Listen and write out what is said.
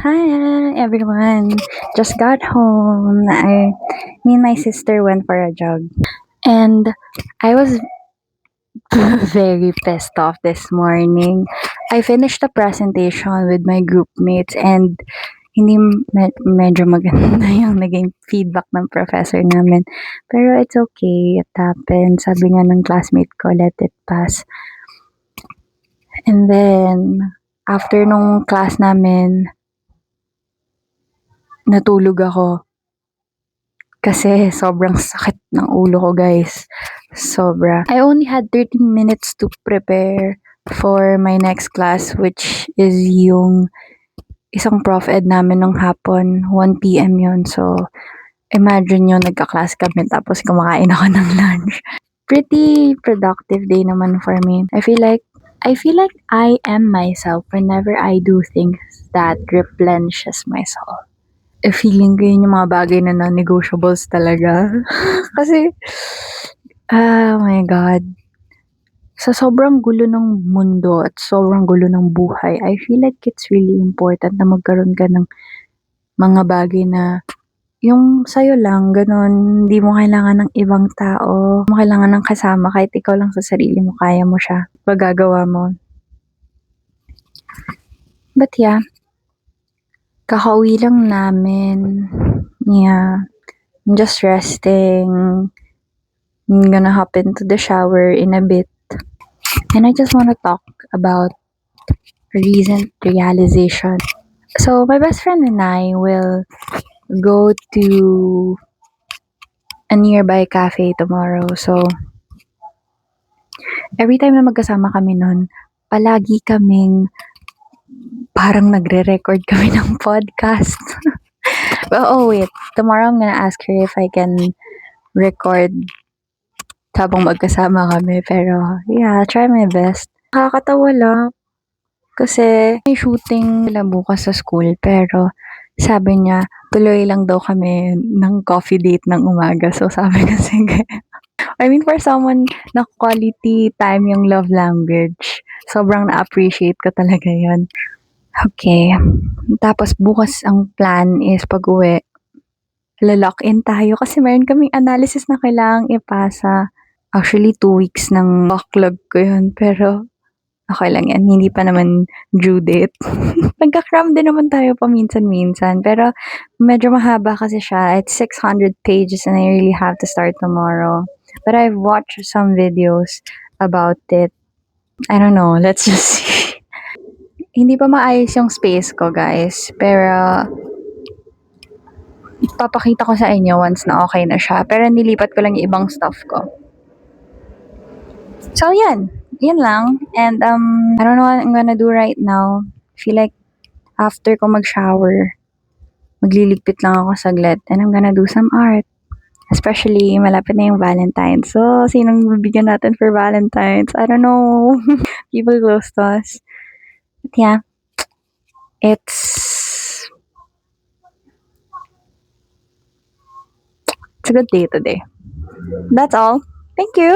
Hi everyone. Just got home. Me and my sister went for a jog. And I was very pissed off this morning. I finished the presentation with my group mates and hindi medyo maganda yung naging feedback ng professor namin. Pero it's okay. It happened. Sabi nga ng classmate ko, let it pass. And then, after nung class namin, natulog ako. Kasi sobrang sakit ng ulo ko, guys. Sobra. I only had 13 minutes to prepare for my next class, which is yung isang prof ed namin nung hapon. 1 p.m. yun. So, imagine yun, nagka-class kami tapos kumakain ako ng lunch. Pretty productive day naman for me. I feel like I am myself whenever I do things that replenishes my soul. Feeling ko yun yung mga bagay na non-negotiables talaga. Kasi, oh my God. Sa sobrang gulo ng mundo at sobrang gulo ng buhay, I feel like it's really important na magkaroon ka ng mga bagay na yung sa'yo lang, ganun. Hindi mo kailangan ng ibang tao. Hindi mo kailangan ng kasama kahit ikaw lang sa sarili mo, kaya mo siya. Magagawa mo. But yeah, kakauwi lang namin. Yeah. I'm just resting. I'm gonna hop into the shower in a bit. And I just want to talk about a recent realization. So, my best friend and I will go to a nearby cafe tomorrow. So, every time na magkasama kami nun, palagi kaming parang nagre-record kami ng podcast. Wait. Tomorrow I'm gonna ask her if I can record habang magkasama kami. Pero, yeah, I'll try my best. Nakakatawa lang. Kasi may shooting nila bukas sa school. Pero, sabi niya, tuloy lang daw kami ng coffee date ng umaga. So, sabi ko, sige. I mean, for someone na quality time yung love language, sobrang na-appreciate ko talaga yun. Okay. Tapos, bukas ang plan is pag-uwi, lock in tayo kasi meron kaming analysis na kailangang ipasa. Actually, 2 weeks ng backlog ko yun. Pero, okay lang yan. Hindi pa naman due date. Nagka-cram din naman tayo paminsan-minsan. Pero, medyo mahaba kasi siya. It's 600 pages and I really have to start tomorrow. But I've watched some videos about it. I don't know. Let's just see. Hindi pa maayos yung space ko, guys. Pero, papakita ko sa inyo once na okay na siya. Pero nilipat ko lang yung ibang stuff ko. So, yan. Yan lang. And, I don't know what I'm gonna do right now. I feel like, after ko mag-shower, magliligpit lang ako saglit. And I'm gonna do some art. Especially, malapit na yung Valentine's. So, sinong bibigyan natin for Valentine's? I don't know. People close to us. But yeah. It's a good day today. That's all. Thank you.